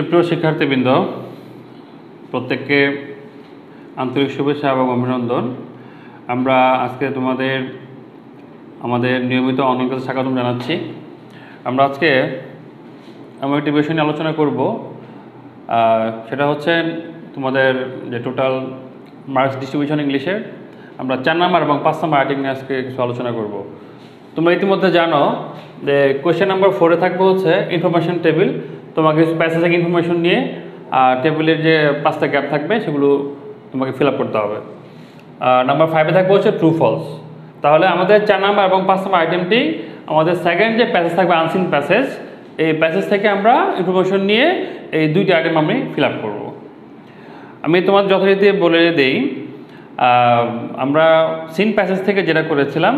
সুপ্রিয় শিক্ষার্থীবৃন্দ, প্রত্যেককে আন্তরিক শুভেচ্ছা এবং অভিনন্দন। আমরা আজকে আমাদের নিয়মিত অনলাইন ক্লাসে স্বাগতম জানাচ্ছি। আমরা আজকে এমন একটি বিষয় নিয়ে আলোচনা করব, সেটা হচ্ছে তোমাদের যে টোটাল মার্কস ডিস্ট্রিবিউশন ইংলিশের আমরা 4 নাম্বার এবং 5 নাম্বার আইটেম নিয়ে আজকে কিছু আলোচনা করব। তোমরা ইতিমধ্যে জানো যে কোয়েশ্চেন নাম্বার 4-এ থাকবে হচ্ছে ইনফরমেশন টেবিল। তোমাকে স্পেসিফিক ইনফরমেশন নিয়ে টেবিলের যে 5টা গ্যাপ থাকবে সেগুলো তোমাকে ফিল আপ করতে হবে। নাম্বার 5-এ থাকবে হচ্ছে ট্রু ফলস। তাহলে আমাদের 4 নাম্বার এবং 5 নাম্বার আইটেমটি আমাদের সেকেন্ড যে প্যাসেজ থাকবে আনসিন প্যাসেজ, এই প্যাসেজ থেকে আমরা ইনফরমেশন নিয়ে এই দুইটি আইটেম আমি ফিল আপ করবো। আমি তোমাদের যথারীতি বলে দিই, আমরা সিন প্যাসেজ থেকে যেটা করেছিলাম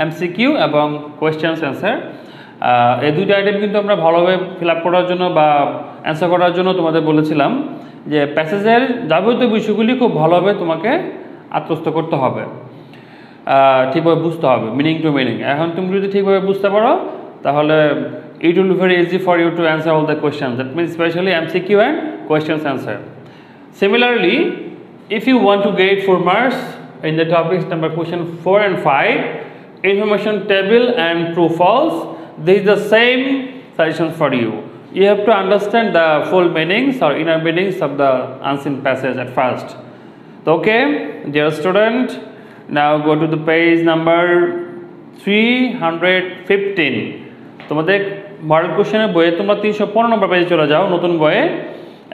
এমসিকিউ এবং কোয়েশ্চেন্স অ্যান্সার, এই দুইটা আইটেম কিন্তু আমরা ভালোভাবে ফিল আপ করার জন্য বা অ্যান্সার করার জন্য তোমাদের বলেছিলাম যে প্যাসেজের যাবতীয় বিষয়গুলি খুব ভালোভাবে তোমাকে আত্মস্থ করতে হবে, ঠিকভাবে বুঝতে হবে, মিনিং টু মিনিং। এখন তুমি যদি ঠিকভাবে বুঝতে পারো তাহলে it will be very easy for you to answer all the questions, that means specially MCQ and questions answer. Similarly, if you want to get 4 marks in the topics number question 4 and 5, information table and true false, this is the same suggestions for you. You have to understand the full meanings or inner meanings of the unseen passage at first. Okay, dear student, now go to the page number 315. তোমাদের model কোশ্চেনের বইয়ে তোমরা 315 নম্বর পেজে চলে যাও, নতুন বইয়ে।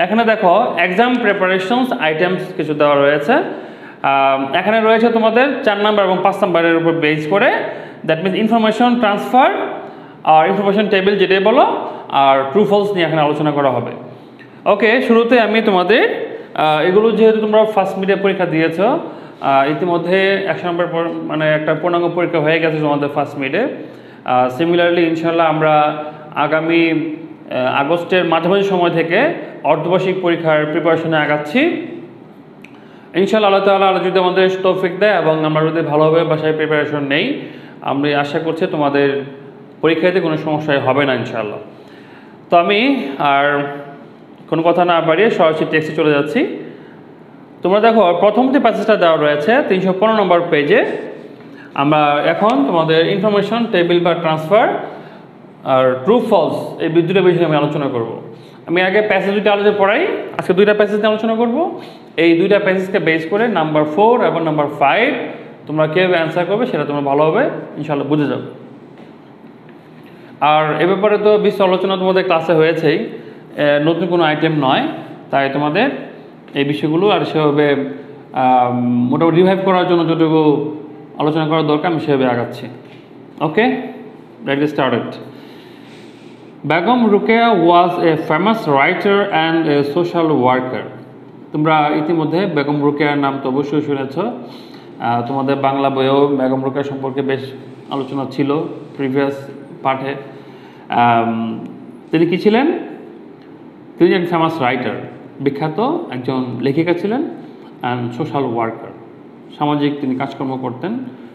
এখানে দেখো এক্সাম প্রিপারেশনস আইটেমস কিছু দেওয়া রয়েছে। এখানে রয়েছে তোমাদের 4 নাম্বার এবং 5 নাম্বারের উপর বেস করে, দ্যাট মিনস ইনফরমেশন ট্রান্সফার আর ইনফরমেশন টেবিল যেটাই বলো, আর ট্রু ফলস নিয়ে এখানে আলোচনা করা হবে। ওকে, শুরুতে আমি তোমাদের এগুলো যেহেতু তোমরা ফার্স্ট মিডে পরীক্ষা দিয়েছো, ইতিমধ্যে 100 নম্বর মানে একটা পূর্ণাঙ্গ পরীক্ষা হয়ে গেছে তোমাদের ফার্স্ট মিডে। সিমিলারলি ইনশাল্লাহ আমরা আগামী আগস্টের মাঝামাঝি সময় থেকে অর্ধবার্ষিক পরীক্ষার প্রিপারেশনে আগাচ্ছি। ইনশাআল্লাহ আল্লাহ তাআলা যদি আমাদের তৌফিক দেয় এবং আমরা যদি ভালোভাবে বাসায় প্রিপারেশন নেই, আমরা আশা করছি তোমাদের পরীক্ষাতে কোনো সমস্যাই হবে না ইনশাআল্লাহ। তো আমি আর কোনো কথা না বাড়িয়ে সরাসরি টেক্সটে চলে যাচ্ছি। তোমরা দেখো প্রথম যে প্যাসেজটা দেওয়া রয়েছে 315 নম্বর পেজে, আমরা এখন তোমাদের ইনফরমেশন টেবিল বা ট্রান্সফার আর ট্রু ফলস এই দুটো বিষয়ে আমি আলোচনা করব। আমি আগে প্যাসেজ দুইটা আলোচনা পড়াই, আজকে দুইটা প্যাসেজ নিয়ে আলোচনা করব। এই দুইটা প্যাসেজকে বেস করে নাম্বার 4 এবং নাম্বার 5 তোমরা কীভাবে অ্যান্সার করবে সেটা তোমরা ভালোভাবে ইনশাআল্লাহ বুঝে যাবে। আর এ ব্যাপারে তো বিস্তর আলোচনা তোমাদের ক্লাসে হয়েছেই, নতুন কোনো আইটেম নয়, তাই তোমাদের এই বিষয়গুলো আর সেভাবে মোটামুটি রিভাইভ করার জন্য যতটুকু আলোচনা করার দরকার আমি সেভাবে আগাচ্ছি। Okay, let's get started. Begum Rokeya was a famous writer and a social worker. তোমরা ইতিমধ্যে বেগম রোকেয়ার নাম তো অবশ্যই শুনেছ, তোমাদের বাংলা বইয়েও বেগম রোকেয়া সম্পর্কে বেশ আলোচনা ছিল প্রিভিয়াস পাঠে। তিনি কি ছিলেন? তিনি একজন ফেমাস রাইটার, বিখ্যাত একজন লেখিকা ছিলেন, অ্যান্ড সোশ্যাল ওয়ার্কার, সামাজিক তিনি কাজকর্ম করতেন,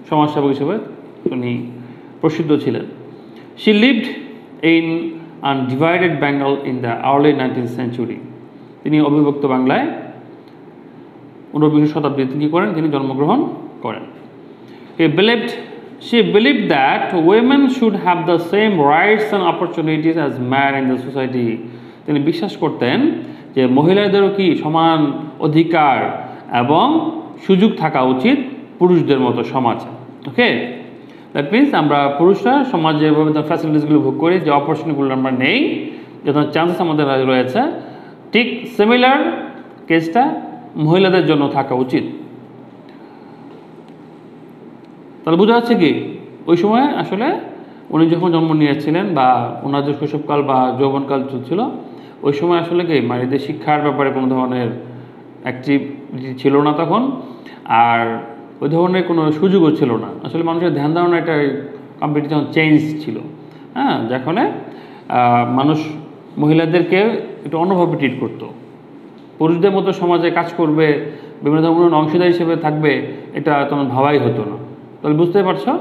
সমাজসেবক হিসেবে তিনি প্রসিদ্ধ ছিলেন। She lived in undivided Bengal in the early 19th century। তিনি অবিভক্ত বাংলায় 19শ শতাব্দীতে তিনি করেন, তিনি জন্মগ্রহণ করেন। She believed that women should have the same rights and opportunities as men in the society. তিনি বিশ্বাস করতেন যে মহিলাদেরও কি সমান অধিকার এবং সুযোগ থাকা উচিত পুরুষদের মতো সমাজে। ওকে, দ্যাট মিনস আমরা পুরুষরা সমাজে যেভাবে ফ্যাসিলিটিসগুলো ভোগ করি, যে অপরচুনিটিগুলো আমরা নেই, যে চান্সেস আমাদের রয়েছে, ঠিক সিমিলার কেসটা মহিলাদের জন্য থাকা উচিত। তাহলে বোঝা যাচ্ছে কি ওই সময় আসলে উনি যখন জন্ম নিয়েছিলেন বা ওনার যে শৈশবকাল বা যৌবনকাল চলছিল, ওই সময় আসলে কি নারীদের শিক্ষার ব্যাপারে কোনো ধরনের অ্যাক্টিভিটি ছিল না তখন, আর ওই ধরনের কোনো সুযোগও ছিল না। আসলে মানুষের ধ্যান ধারণা একটা কম্পিটিশন চেঞ্জ ছিল, হ্যাঁ, যেখানে মানুষ মহিলাদেরকে একটু অন্যভাবে ট্রিট করতো, পুরুষদের মতো সমাজে কাজ করবে, বিভিন্ন ধরনের অংশীদার হিসেবে থাকবে, এটা তখন ভাবাই হতো না। তাহলে বুঝতে পারছো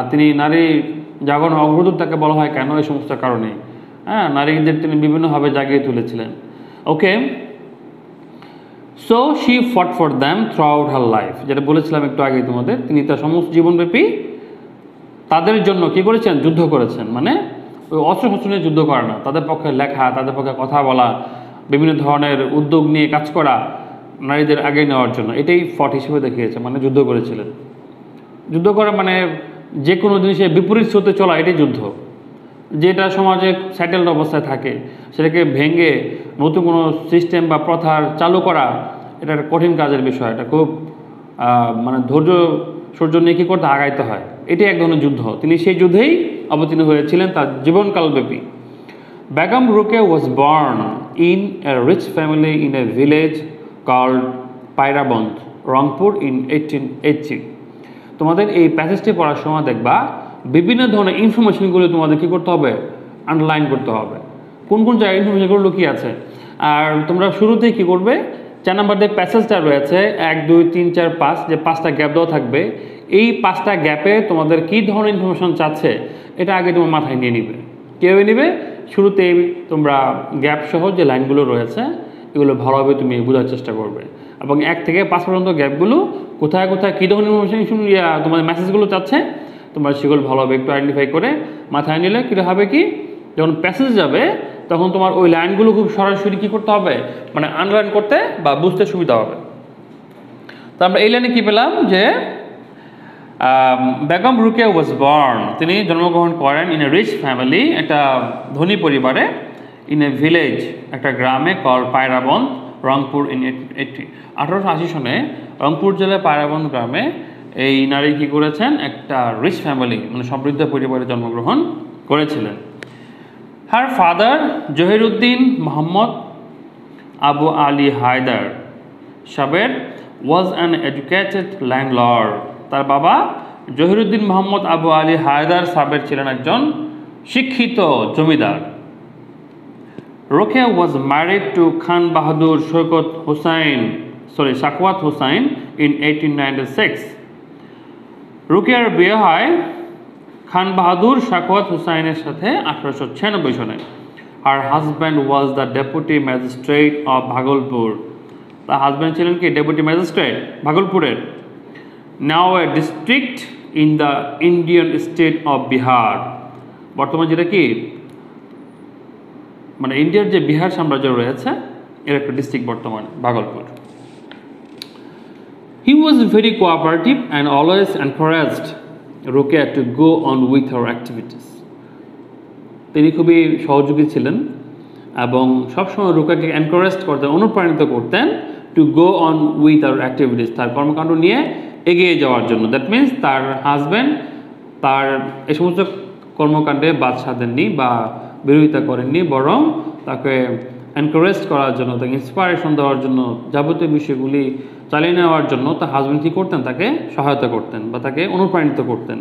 তিনি নারী জাগরণ অগ্রদূত তাকে বলা হয় কেন, এই সমস্ত কারণেই। হ্যাঁ, নারীদের তিনি বিভিন্নভাবে জাগিয়ে তুলেছিলেন। Okay, so she fought for them throughout her life, যেটা বলেছিলাম একটু আগে তোমাদের, তিনি তার সমস্ত জীবনব্যাপী তাদের জন্য কী করেছেন? যুদ্ধ করেছেন। মানে ওই অস্ত্রশস্ত্র নিয়ে যুদ্ধ করা না, তাদের পক্ষে লেখা, তাদের পক্ষে কথা বলা, বিভিন্ন ধরনের উদ্যোগ নিয়ে কাজ করা, নারীদের আগে নেওয়ার জন্য, এটাই ফট হিসেবে দেখিয়েছে, মানে যুদ্ধ করেছিলেন। যুদ্ধ করা মানে যে কোনো জিনিসের বিপরীত স্রোতে চলা, এটাই যুদ্ধ। যেটা সমাজে সেটেলড অবস্থায় থাকে সেটাকে ভেঙে নতুন কোনো সিস্টেম বা প্রথা চালু করা, এটা একটা কঠিন কাজের বিষয়। এটা খুব মানে ধৈর্য সহ্য নিয়ে কী করতে আগাইতে হয়, এটাই এক ধরনের যুদ্ধ। তিনি সেই যুদ্ধেই অবতীর্ণ হয়েছিলেন তার জীবনকালব্যাপী। Begum Rokeya was born in a rich family in a village called Pairaband, Rangpur in 1880। তোমাদের এই প্যাসেজটি পড়ার সময় দেখবা বিভিন্ন ধরনের ইনফরমেশনগুলো তোমাদের কী করতে হবে? আন্ডারলাইন করতে হবে, কোন কোন জায়গায় ইনফরমেশনগুলো লুকিয়ে আছে। আর তোমরা শুরুতেই কী করবে? 4 নম্বর যে প্যাসেজটা রয়েছে 1, 2, 3, 4, 5, যে 5টা গ্যাপ দেওয়া থাকবে, এই 5টা গ্যাপে তোমাদের কী ধরনের ইনফরমেশন চাচ্ছে এটা আগে তোমার মাথায় নিয়ে নিবে। কীভাবে নিবে? শুরুতেই তোমরা গ্যাপ সহ যে লাইনগুলো রয়েছে এগুলো ভালোভাবে তুমি বোঝার চেষ্টা করবে, এবং 1 থেকে 5 পর্যন্ত গ্যাপগুলো কোথায় কোথায় কী ধরনের ইনফরমেশন তোমাদের মেসেজগুলো চাচ্ছে তোমরা সেগুলো ভালোভাবে একটু আইডেন্টিফাই করে মাথায় নিলে কী হবে? কি যখন প্যাসেজ যাবে তখন তোমার ওই লাইনগুলো খুব সরাসরি কী করতে হবে? মানে আন্ডারলাইন করতে বা বুঝতে সুবিধা হবে। তো আমরা এই লাইনে কী পেলাম? যে বেগম রোকেয়া ওয়াজ বর্ন, তিনি জন্মগ্রহণ করেন ইন এ রিচ ফ্যামিলি, একটা ধনী পরিবারে, ইন এ ভিলেজ, একটা গ্রামে, কল পায়রাবন্দ, রংপুর ইন 1880 সনে রংপুর জেলার পায়রাবন্দ গ্রামে এই নারী কী করেছেন? একটা রিচ ফ্যামিলি মানে সমৃদ্ধ পরিবারে জন্মগ্রহণ করেছিলেন। Her father Zahiruddin Muhammad Abu Ali Haider Saber was an educated landlord, তার বাবা জহিরুদ্দিন মোহাম্মদ আবু আলী হায়দার সাবের ছিলেন একজন শিক্ষিত জমিদার। Rokeya was married to Khan Bahadur Sakhawat Hussain in 1896। রোকেয়ার বিয়ে হয় খান বাহাদুর সাখাওয়াত হুসাইনের সাথে 1896 সনে। আর husband was the deputy magistrate of Bhagalpur, তার হাজব্যান্ড ছিলেন কি? ডেপুটি ম্যাজিস্ট্রেট ভাগলপুরের। Now a district in the Indian state of Bihar, বর্তমানে যেটা কি মানে ইন্ডিয়ার যে বিহার সাম্রাজ্য রয়েছে এর একটা ডিস্ট্রিক্ট বর্তমানে Bhagalpur. He was very cooperative and always encouraged Rokeya to go on with her activities, তিনি খুবই সহযোগী ছিলেন এবং সবসময় রোকেয়াকে এনকারেজ করতেন, অনুপ্রাণিত করতেন two go on with her activities, তার কর্মকাণ্ড নিয়ে এগিয়ে যাওয়ার জন্য। দ্যাট মিনস তার হাজব্যান্ড তার এই সমস্ত কর্মকাণ্ডে বাধা দেননি বা বিরোধিতা করেননি, বরং তাকে এনকারেজ করার জন্য, তাকে ইন্সপায়ারেশন দেওয়ার জন্য, যাবতীয় বিষয়গুলি চালিয়ে নেওয়ার জন্য তার হাজব্যান্ড কী করতেন? তাকে সহায়তা করতেন বা তাকে অনুপ্রাণিত করতেন।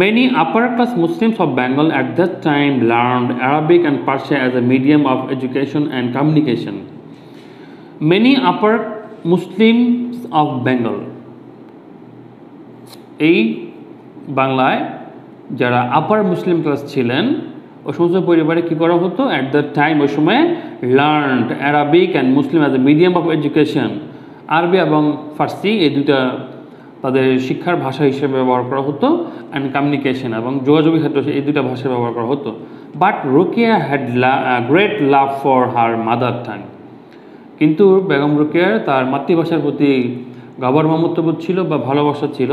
Many upper-class Muslims of Bengal at that time learned Arabic and Persian as a medium of education and communication. Many upper Muslims of Bengal, এই বাংলায় যারা আপার মুসলিম ক্লাস ছিলেন ওই সমস্ত পরিবারে কী করা হতো? অ্যাট দ্যাট টাইম ওই সময় learned Arabic and Muslim as a medium of education, আরবি এবং ফার্সি এই দুটা তাদের শিক্ষার ভাষা হিসেবে ব্যবহার করা হতো, অ্যান্ড কমিউনিকেশন এবং যোগাযোগের ক্ষেত্রে এই দুটা ভাষা ব্যবহার করা হতো। But Rokeya had great love for her mother tongue, কিন্তু বেগম রোকেয়ার তার মাতৃভাষার প্রতি গভীর মমত্ববোধ ছিল বা ভালোবাসা ছিল।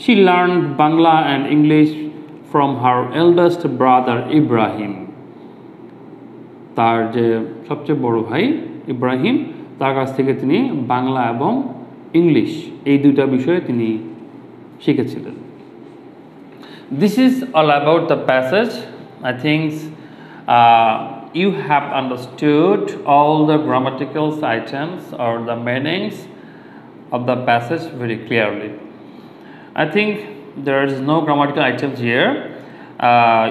She learned Bangla and English from her eldest brother Ibrahim, তার যে সবচেয়ে বড় ভাই ইব্রাহিম তার কাছ থেকে তিনি বাংলা এবং ইংলিশ এই দুইটা বিষয়ে তিনি শিখেছিলেন। This is all about the passage. I think you have understood all the grammatical items or the meanings of the passage very clearly. I think there is no grammatical items here.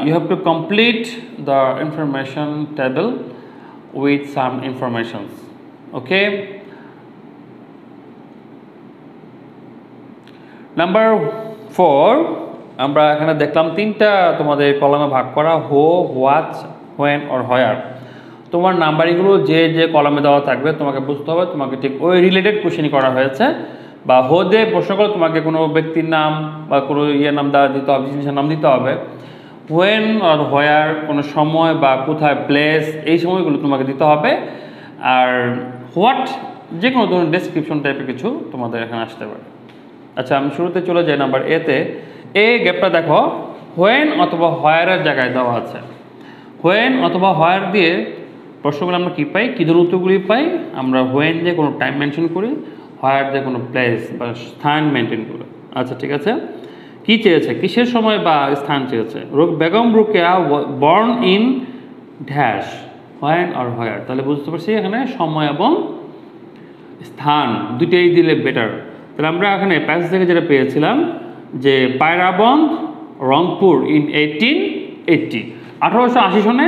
You have to complete the information table with some informations. Okay. Number 4, আমরা এখানে দেখলাম 3টা তোমাদের কলামে ভাগ করা, হো, what, when or where. তোমার নাম্বারিংগুলো যে যে কলামে দেওয়া থাকবে তোমাকে বুঝতে হবে তোমাকে ঠিক ওই রিলেটেড কোশ্চেনই করা হয়েছে, বা হোদে প্রশ্ন করে তোমাকে কোনো ব্যক্তির নাম বা কোনো নাম দেওয়া দিতে হবে, জিনিসের নাম দিতে হবে। হোয়েন আর হোয়ার কোনো সময় বা কোথায় প্লেস, এই সময়গুলো তোমাকে দিতে হবে। আর হোয়াট যে কোনো ধরনের ডেসক্রিপশন টাইপের কিছু তোমাদের এখানে আসতে পারে। আচ্ছা, আমি শুরুতে চলে যাই নাম্বার এতে। এ গ্যাপটা দেখো হোয়েন অথবা হোয়ারের জায়গায় দেওয়া আছে। হোয়েন অথবা হোয়ার দিয়ে প্রশ্নগুলো আমরা কী পাই, কী ধরনের উত্তরগুলি পাই? আমরা হোয়েন দিয়ে কোনো টাইম মেনশন করি, হোয়ার দিয়ে কোনো প্লেস বা স্থান মেনটেন করি। আচ্ছা ঠিক আছে, কী চেয়েছে, কিসের সময় বা স্থান চেয়েছে? Begum Rokeya born in dash when আর হোয়ার। তাহলে বুঝতে পারছি এখানে সময় এবং স্থান দুইটাই দিলে বেটার। তাহলে আমরা এখানে প্যাসেজ থেকে যেটা পেয়েছিলাম যে পায়রাবন্দ রংপুর ইন 1880, 1880 সনে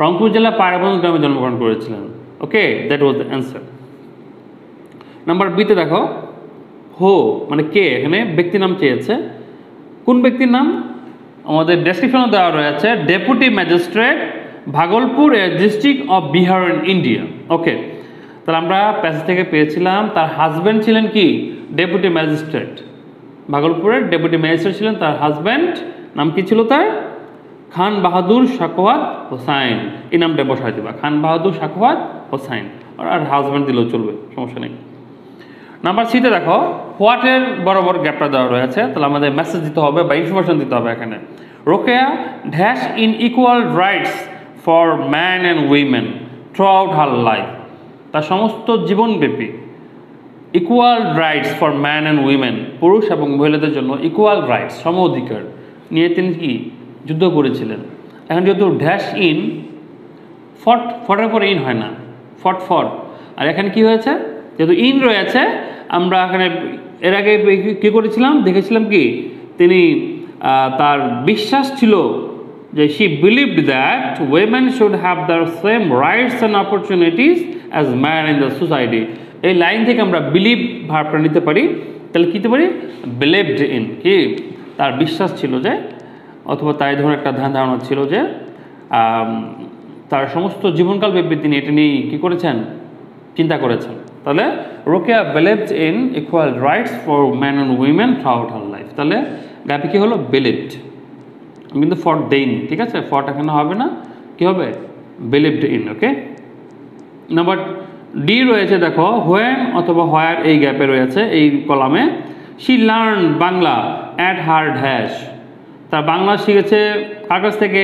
রংপুর জেলা পায়রাবন্দ গ্রামে জন্মগ্রহণ করেছিলেন। Okay, that was the answer. Number বিতে দেখো হো মানে কে, এখানে ব্যক্তির নাম চেয়েছে। কোন ব্যক্তির নাম? আমাদের ডেসক্রিপশনে দেওয়া রয়েছে deputy magistrate Bhagalpur district of Bihar in India. Okay, তাহলে আমরা প্যাসেজ থেকে পেয়েছিলাম তার হাজব্যান্ড ছিলেন কি ডেপুটি ম্যাজিস্ট্রেট, ভাগলপুরের ডেপুটি ম্যাজিস্ট্রেট ছিলেন তার হাজব্যান্ড। নাম কি ছিল তার? খান বাহাদুর সাখাওয়াত হোসাইন। এই নামটা বসাই দিবা, খান বাহাদুর সাখাওয়াত হোসাইন, আর হাজব্যান্ড দিলেও চলবে, সমস্যা নেই। নাম্বার সিতে দেখো হোয়াটের বরাবর গ্যাপটা দেওয়া রয়েছে, তাহলে আমাদের মেসেজ দিতে হবে বা ইনফরমেশন দিতে হবে এখানে। Rokeya dash in equal rights for man and women throughout her life. তার সমস্ত জীবনব্যাপী equal rights for man and women, পুরুষ এবং মহিলাদের জন্য ইকুয়াল রাইটস সম অধিকার নিয়ে তিনি কি যুদ্ধ করেছিলেন। এখন যেহেতু ড্যাশ ইন ফটের পরে ইন হয় না, ফট, আর এখানে কি হয়েছে যেহেতু ইন রয়েছে, আমরা এখানে এর আগে কী করেছিলাম দেখেছিলাম কি তিনি তার বিশ্বাস ছিল যে she believed that women should have the same rights and opportunities as man in the society. এই লাইন থেকে আমরা বিলিভ ভার্বটা নিতে পারি, তাহলে কী পারি বিলিভড ইন, কি তার বিশ্বাস ছিল যে, অথবা তাই ধরনের একটা ধ্যান ধারণা ছিল যে তার সমস্ত জীবনকাল ব্যাপী তিনি এটা নিয়ে কী করেছেন, চিন্তা করেছেন। তাহলে Rokeya believed in equal rights for man and women throughout her life. তাহলে গ্যাপে কী হলো বিলিভড, কিন্তু ফর দেইনি, ঠিক আছে, ফট এখানে হবে না, কী হবে believed in. Okay, number D রয়েছে দেখো হোয়েন অথবা হোয়ার এই গ্যাপে রয়েছে এই কলামে। She learn Bangla at her dash, তার বাংলা শিখেছে কার কাছ থেকে?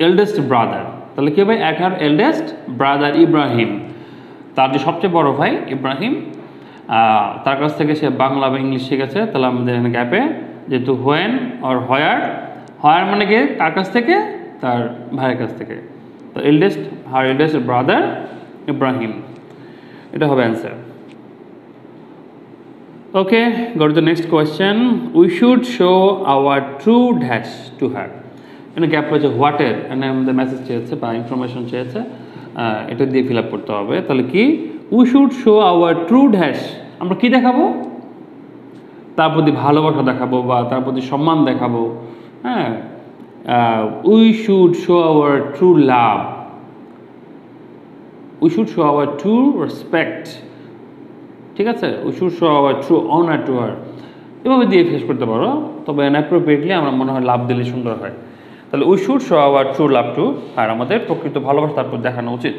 Eldest brother. তাহলে কী হবে at her eldest brother Ibrahim, তার যে সবচেয়ে বড় ভাই ইব্রাহিম, তার কাছ থেকে সে বাংলা বা ইংলিশ শিখেছে। তাহলে আমাদের এখানে গ্যাপে যেহেতু হোয়েন আর হোয়ার, হোয়ার মানে কি কার কাছ থেকে? তার ভাইয়ের কাছ থেকে। তো হার এল্ডেস্ট ব্রাদার ইব্রাহিম, এটা হবে answer. Okay, go to the next question. We should show our true dash to her. In a gap হচ্ছে হোয়াটের, এখানে আমাদের মেসেজ চেয়েছে বা ইনফরমেশন চেয়েছে, এটা দিয়ে ফিল আপ করতে হবে। তাহলে কি we should show our true dash, আমরা কি দেখাবো? তার প্রতি ভালোবাসা দেখাবো বা তার প্রতি সম্মান দেখাবো। হ্যাঁ, we should show our true love, we should show our true respect, ঠিক আছে, we should show our true honour to her, এভাবে দিয়ে ফেস করতে পারো। তবে অ্যাপ্রোপ্রিয়েটলি আমার মনে হয় লাভ দিলে সুন্দর হয়। তাহলে we should show our true love too, আর আমাদের প্রকৃত ভালোবাসা তারপর দেখানো উচিত।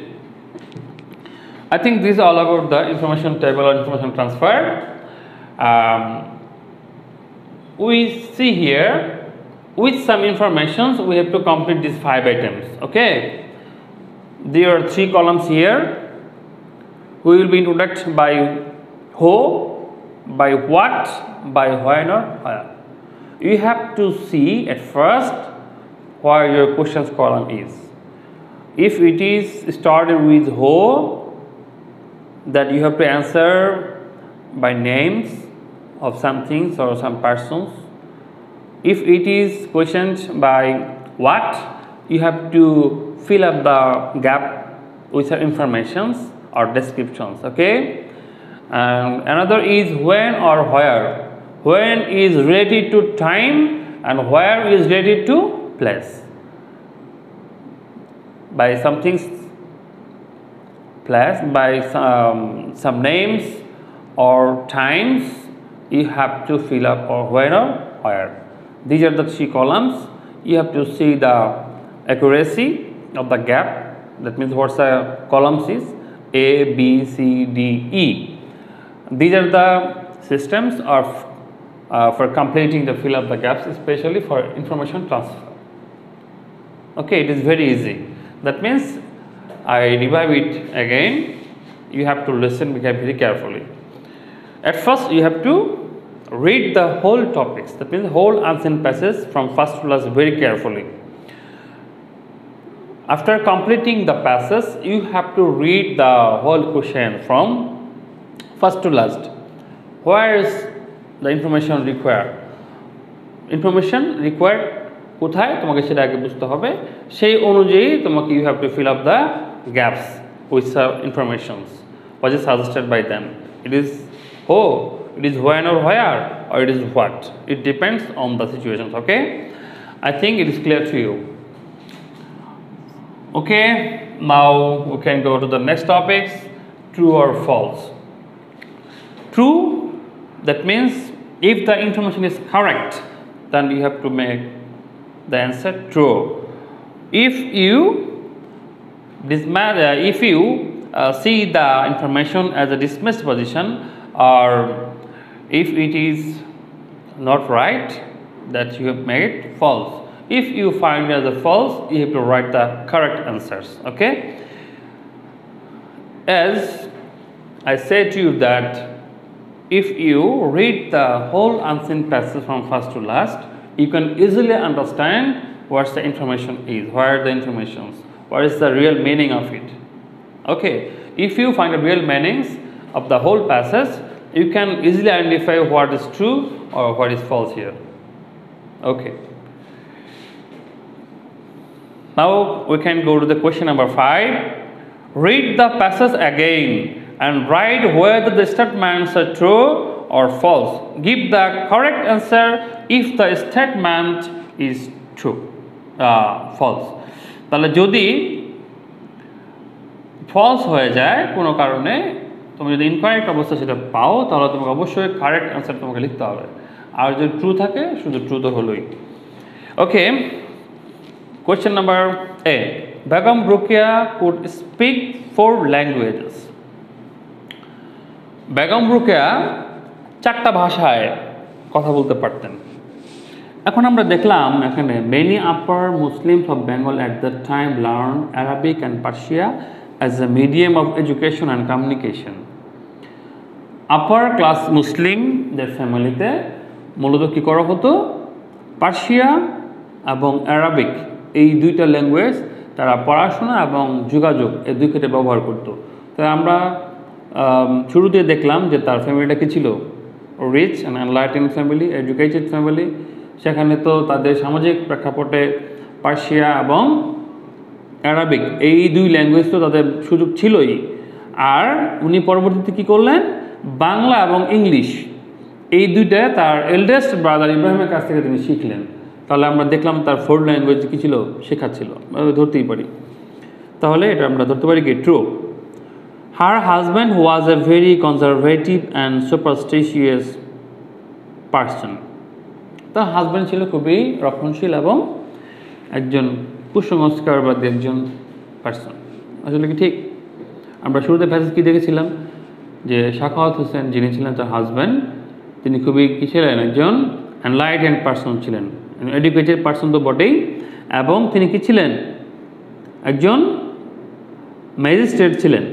I think this is all about the information table or information transfer. We see here with some informations we have to complete these 5 items. Okay, there are 3 columns here. We will be introduced by who, by what, by when or where. You have to see at first where your questions column is. If it is started with who, that you have to answer by names of some things or some persons. If it is questioned by what, you have to fill up the gap with your informations or descriptions. Okay, and another is when or where. When is related to time and where is related to place. by something place, by some names or times, you have to fill up or when or where. These are the three columns. You have to see the accuracy of the gap. That means what the columns is A, B, C, D, E. These are the systems of for completing the fill up the gaps, especially for information transfer. Okay, it is very easy. That means I revive it again. You have to listen very carefully. At first, you have to read the whole topics. That means whole ancient passage from first to last very carefully. After completing the passage, you have to read the whole question from first to last. Where is the information required? Information required কোথায় তোমাকে সেটা আগে বুঝতে হবে সেই অনুযায়ী তোমাকে you have to fill up the gaps with informations what is suggested by them. It is it is when or where, or it is what. It depends on the situations. Okay, I think it is clear to you. Okay, now we can go to the next topics. True or false? True, that means if the information is correct, then you have to make the answer true. If you see the information as a dismissed position, or if it is not right, that you have made false. If you find it as a false, you have to write the correct answers. Okay, as I say to you that if you read the whole ancient passage from first to last, you can easily understand what the information is, where are the informations, what is the real meaning of it. Okay, if you find the real meanings of the whole passage, you can easily identify what is true or what is false here. Okay, now we can go to the question number 5. Read the passage again and write whether the statements are true or false. Give the correct answer if the statement is true, false. তাহলে যদি false হয়ে যায় কোনো কারণে, তুমি যদি incorrect অবস্থা সেটা পাও, তাহলে তোমাকে অবশ্যই কারেক্ট অ্যান্সার তোমাকে লিখতে হবে। আর যদি ট্রু থাকে শুধু ট্রু তো হলোই। Okay, question number A. Begum Rokeya could speak 4 languages. Begum Rokeya 4টা ভাষায় কথা বলতে পারতেন। এখন আমরা দেখলাম এখানে many upper Muslims of Bengal at that time learned Arabic and Persia as a medium of education and communication. Upper class মুসলিমদের ফ্যামিলিতে মূলত কী করা হতো, পার্সিয়া এবং অ্যারাবিক এই 2টা ল্যাঙ্গুয়েজ তারা পড়াশোনা এবং যোগাযোগ এই 2 ক্ষেত্রে ব্যবহার করত। তাই আমরা শুরুতে দেখলাম যে তার ফ্যামিলিটা কী ছিল, rich and enlightened family, educated family. সেখানে তো তাদের সামাজিক প্রেক্ষাপটে পার্সিয়া এবং অ্যারাবিক এই 2 ল্যাঙ্গুয়েজ তো তাদের সুযোগ ছিলই। আর উনি পরবর্তীতে কী করলেন, বাংলা এবং ইংলিশ এই 2টা তার এল্ডেস্ট ব্রাদার ইব্রাহিমের কাছ থেকে তিনি শিখলেন। তাহলে আমরা দেখলাম তার 4 ল্যাঙ্গুয়েজ কী ছিল, শেখাচ্ছিল, ধরতেই পারি। তাহলে এটা আমরা ধরতে পারি কি true. Her husband was a very conservative and superstitious person. তার হাজব্যান্ড ছিল খুবই রক্ষণশীল এবং একজন কুসংস্কারবাদী একজন পার্সন। আসলে কি ঠিক? আমরা শুরুতে প্যাসেজ কি দেখেছিলাম যে সাখাওয়াত হোসেন যিনি ছিলেন তার হাজব্যান্ড, তিনি খুবই কী ছিলেন, একজন এনলাইটেন্ড পার্সন ছিলেন, এডুকেটেড পার্সন তো বটেই, এবং তিনি কী ছিলেন, একজন ম্যাজিস্ট্রেট ছিলেন,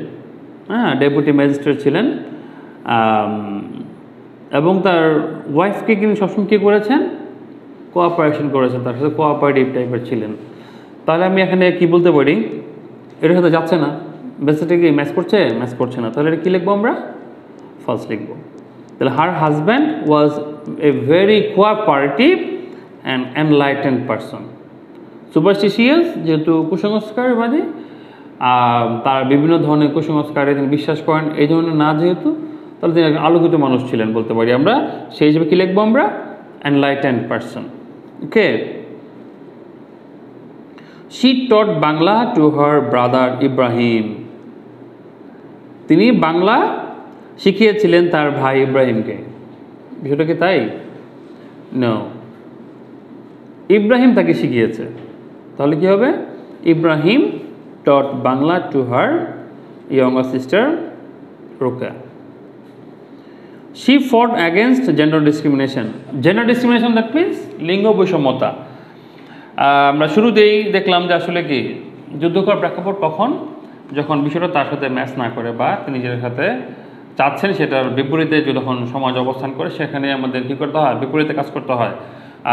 হ্যাঁ, ডেপুটি ম্যাজিস্ট্রেট ছিলেন। এবং তার ওয়াইফকে কিন্তু সবসময় কী করেছেন, কোঅপারেশন করেছেন, তার সাথে কোঅপারেটিভ টাইপের ছিলেন। তাহলে আমি এখানে কি বলতে পারি, এটার সাথে যাচ্ছে না, বেসিটা কি ম্যাচ করছে, ম্যাচ করছে না, তাহলে এটা কী লিখবো আমরা, ফলস লিখবো। তাহলে her husband was a very cooperative and enlightened person. Superstitious যেহেতু কুসংস্কারবাদী, তার বিভিন্ন ধরনের কুসংস্কারে তিনি বিশ্বাস করেন, এই ধরনের না যেহেতু, তাহলে তিনি একজন আলোকিত মানুষ ছিলেন বলতে পারি আমরা। সেই হিসেবে কী লিখবো আমরা, enlightened person. Okay, she taught Bangla to her brother Ibrahim. তিনি বাংলা শিখিয়েছিলেন তার ভাই ইব্রাহিমকে। বিষয়টা কি তাই? নো, ইব্রাহিম তাকে শিখিয়েছে। তাহলে কি হবে? Ibrahim taught Bangla to her younger sister Ruqya. She fought against gender discrimination. Gender discrimination, that means লিঙ্গ বৈষম্যতা। আমরা শুরুতেই দেখলাম যে আসলে কি যুদ্ধ করার প্রেক্ষাপট কখন, যখন বিষয়টা তার সাথে ম্যাচ না করে বা তিনি যেটার সাথে চাচ্ছেন সেটার বিপরীতে যখন সমাজ অবস্থান করে, সেখানে আমাদের কী করতে হয়? বিপরীতে কাজ করতে হয়।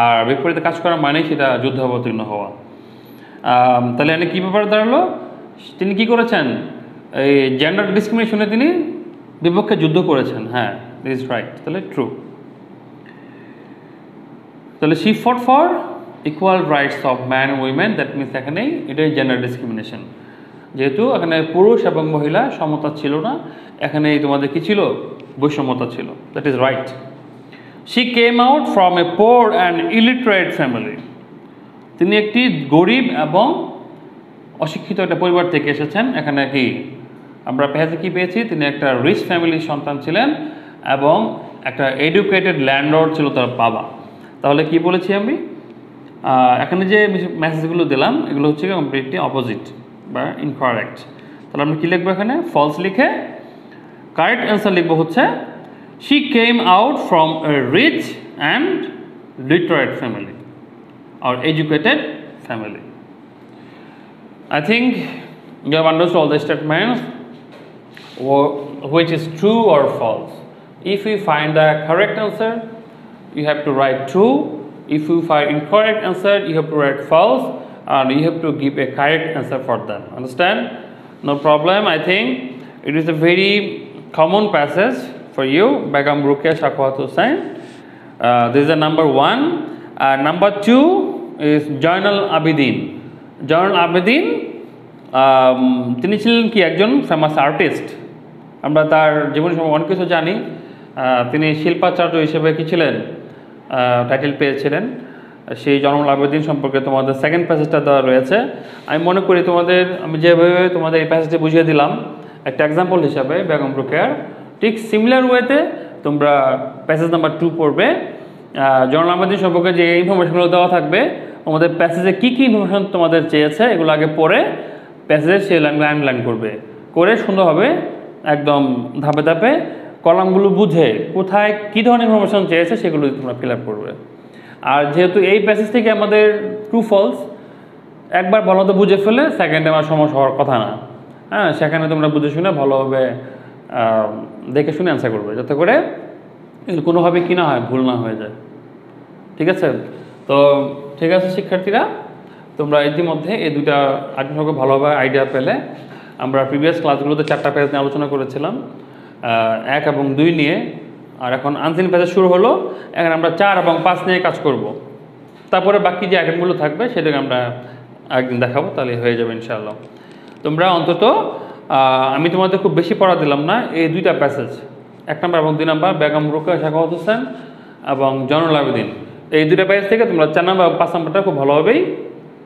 আর বিপরীতে কাজ করা মানেই সেটা যুদ্ধে অবতীর্ণ হওয়া। তাহলে এখানে কী ব্যাপার দাঁড়ালো? তিনি কি করেছেন? এই জেন্ডার ডিসক্রিমিনেশনে তিনি বিপক্ষে যুদ্ধ করেছেন। হ্যাঁ, দিস ইজ রাইট। তাহলে ট্রু। তাহলে she fought for equal rights of man women, that means এখানেই এটাই জেন্ডার ডিসক্রিমিনেশন। যেহেতু এখানে পুরুষ এবং মহিলা সমতা ছিল না, এখানে তোমাদের কি ছিল? বৈষম্যতা ছিল। That is right. She came out from A poor and illiterate family. তিনি একটি গরিব এবং অশিক্ষিত একটা পরিবার থেকে এসেছেন। এখানে কি আমরা পেজে কি পেয়েছি? তিনি একটা রিচ ফ্যামিলির সন্তান ছিলেন এবং একটা এডুকেটেড ল্যান্ডলর্ড ছিল তার বাবা। তাহলে কি বলেছি আমি? এখানে যে মেসেজগুলো দিলাম এগুলো হচ্ছে কমপ্লিটলি অপোজিট বা ইনকারেক্ট। তাহলে আমরা কী লিখবো? এখানে ফলস লিখে কারেক্ট অ্যান্সার লিখবো হচ্ছে she came out from a rich and literate family or educated family. I think you have understood all the statements, which is true or false. If you find the correct answer, you have to write true. If you find incorrect answer, you have to write false, and you have to give a correct answer for them. Understand? No problem. I think it is a very common passage for you. Begum Ruqya Shakwat Hussain. This is the number 1. Number 2 is Zainal Abidin. Zainal Abidin তিনি ছিলেন কি একজন famous artist. আমরা তার জীবন সম্পর্কে অনেক কিছু জানি। তিনি শিল্পাচার্য হিসেবে কি ছিলেন? টাইটেল পেয়েছিলেন। সেই জাইনুল আবেদিন সম্পর্কে তোমাদের সেকেন্ড প্যাসেজটা দেওয়া রয়েছে। আমি মনে করি আমি যেভাবে তোমাদের এই প্যাসেজটা বুঝিয়ে দিলাম একটা এক্সাম্পল হিসাবে বেগম রোকেয়ার, ঠিক সিমিলার ওয়েতে তোমরা প্যাসেজ নাম্বার 2 পড়বে। জাইনুল আবেদিন সম্পর্কে যে ইনফরমেশনগুলো দেওয়া থাকবে, তোমাদের প্যাসেজে কী কী ইনফরমেশন তোমাদের চেয়েছে এগুলো আগে পড়ে প্যাসেজে সে লাইন করবে, করে সুন্দরভাবে একদম ধাপে ধাপে কলামগুলো বুঝে কোথায় কী ধরনের ইনফরমেশন চেয়েছে সেগুলো তোমরা ফিল আপ করবে। আর যেহেতু এই প্যাসেজ থেকে আমাদের ট্রু ফলস একবার ভালোমতো বুঝে ফেলে সেকেন্ডে আমার সমস্যা হওয়ার কথা না। হ্যাঁ, সেখানে তোমরা বুঝে শুনে ভালোভাবে দেখে শুনে অ্যান্সার করবে, যাতে করে কোনোভাবে কি না হয়, ভুল না হয়ে যায়। ঠিক আছে? তো ঠিক আছে শিক্ষার্থীরা, তোমরা ইতিমধ্যে এই দুইটা আইটেমকে ভালোভাবে আইডিয়া পেলে। আমরা প্রিভিয়াস ক্লাসগুলোতে 4টা পেজ নিয়ে আলোচনা করেছিলাম, 1 এবং 2 নিয়ে। আর এখন আনসিন পেজে শুরু হলো। এখন আমরা 4 এবং 5 নিয়ে কাজ করব। তারপরে বাকি যে আইটেমগুলো থাকবে সেটাকে আমরা একদিন দেখাবো, তাহলে হয়ে যাবে ইনশাআল্লাহ। তোমরা অন্তত আমি তোমাদের খুব বেশি পড়া দিলাম না, এই 2টা প্যাসেজ 1 নম্বর এবং 2 নম্বর বেগম রোকেয়া শাখাওয়াত হোসেন এবং জাইনুল আবেদিন, এই 2টা প্যাসেজ থেকে তোমরা 4 নম্বর এবং 5 নম্বরটা খুব ভালোভাবেই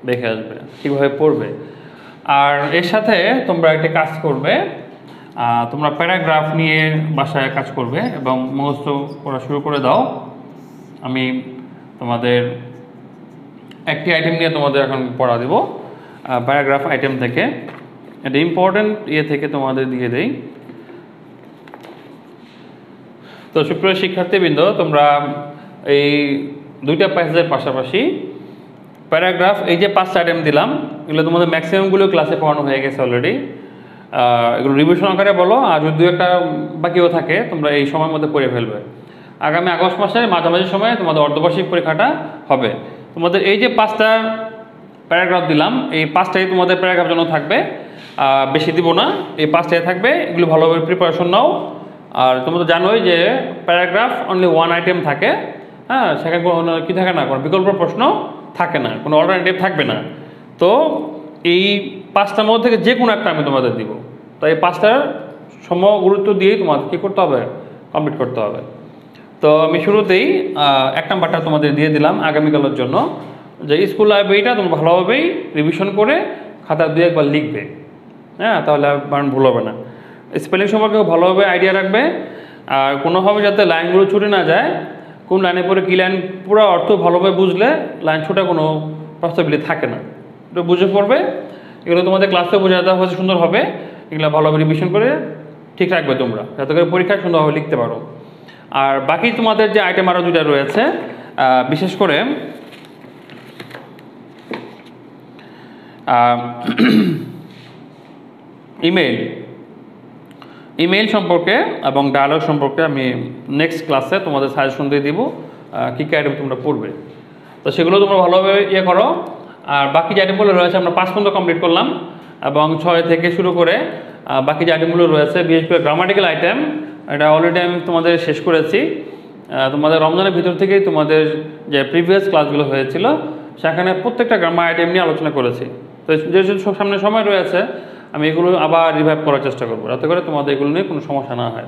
দেখে আসবে, কীভাবে পড়বে। আর এর সাথে তোমরা একটা কাজ করবে, তোমরা প্যারাগ্রাফ নিয়ে বাসায় কাজ করবে এবং মুখস্থ করা শুরু করে দাও। আমি তোমাদের একটি আইটেম নিয়ে তোমাদের এখন পড়া দেব, প্যারাগ্রাফ আইটেম থেকে। এটা ইম্পর্টেন্ট থেকে তোমাদের দিয়ে দেই। তো সুপ্রিয় শিক্ষার্থীবৃন্দ, তোমরা এই 2টা প্যাসেজের পাশাপাশি প্যারাগ্রাফ, এই যে 5টা আইটেম দিলাম, এগুলো তোমাদের ম্যাক্সিমামগুলো ক্লাসে পড়ানো হয়ে গেছে অলরেডি। এগুলো রিভিশন আকারে বলো, আর যদি 2-একটা বাকিও থাকে তোমরা এই সময়ের মধ্যে পড়ে ফেলবে। আগামী আগস্ট মাসের মাঝামাঝি সময়ে তোমাদের অর্ধবার্ষিক পরীক্ষাটা হবে। তোমাদের এই যে 5টা প্যারাগ্রাফ দিলাম, এই 5টাই তোমাদের প্যারাগ্রাফ জন্য থাকবে, বেশি দিব না, এই 5টাই থাকবে। এগুলো ভালোভাবে প্রিপারেশন নাও। আর তোমরা তো জানোই যে প্যারাগ্রাফ অনলি 1 আইটেম থাকে। হ্যাঁ, সেখানে কোনো কী থাকে না, কোনো বিকল্প প্রশ্ন থাকে না, কোনো অল্টারনেটিভ থাকবে না। তো এই 5টার মধ্যে থেকে যে কোনো একটা আমি তোমাদের দিব। তো এই 5টার সম গুরুত্ব দিয়েই তোমাদের কী করতে হবে? কমপ্লিট করতে হবে। তো আমি শুরুতেই 1 নাম্বারটা তোমাদের দিয়ে দিলাম আগামীকালের জন্য। যে স্কুল লাইব্রেরিটা তোমরা ভালোভাবেই রিভিশন করে খাতা 2-1 বার লিখবে, হ্যাঁ, তাহলে আর ভুল হবে না। স্পেলিং সম্পর্কেও ভালোভাবে আইডিয়া রাখবে, আর কোনোভাবে যাতে লাইনগুলো ছুটে না যায়, কোন লাইনে পরে কী লাইন পুরো অর্থ ভালোভাবে বুঝলে লাইন ছুটে কোনো পসিবিলিটি থাকে না, একটু বুঝে পড়বে। এগুলো তোমাদের ক্লাসে বোঝাতে হচ্ছে সুন্দর হবে, এগুলো ভালোভাবে রিভিশন করে ঠিক রাখবে তোমরা, যাতে করে পরীক্ষায় সুন্দরভাবে লিখতে পারো। আর বাকি তোমাদের যে আইটেম আরও 2টা রয়েছে, বিশেষ করে ইমেইল সম্পর্কে এবং ডায়ালগ সম্পর্কে আমি নেক্সট ক্লাসে তোমাদের সাজেশন দিয়ে দিব, কী কী আইটেম তোমরা পড়বে। তো সেগুলো তোমরা ভালোভাবে করো। আর বাকি যে আইটেমগুলো রয়েছে আমরা 5 পর্যন্ত কমপ্লিট করলাম, এবং 6 থেকে শুরু করে বাকি যে আইটেমগুলো রয়েছে, বিশেষ করে গ্রামাটিক্যাল আইটেম, এটা অলরেডি আমি তোমাদের শেষ করেছি। তোমাদের রমজানের ভিতর থেকেই তোমাদের যে প্রিভিয়াস ক্লাসগুলো হয়েছিল সেখানে প্রত্যেকটা গ্রামার আইটেম নিয়ে আলোচনা করেছি। তো যেহেতু সামনে সময় রয়েছে, আমি এগুলো আবার রিভাইভ করার চেষ্টা করবো, যাতে করে তোমাদের এগুলো নিয়ে কোনো সমস্যা না হয়।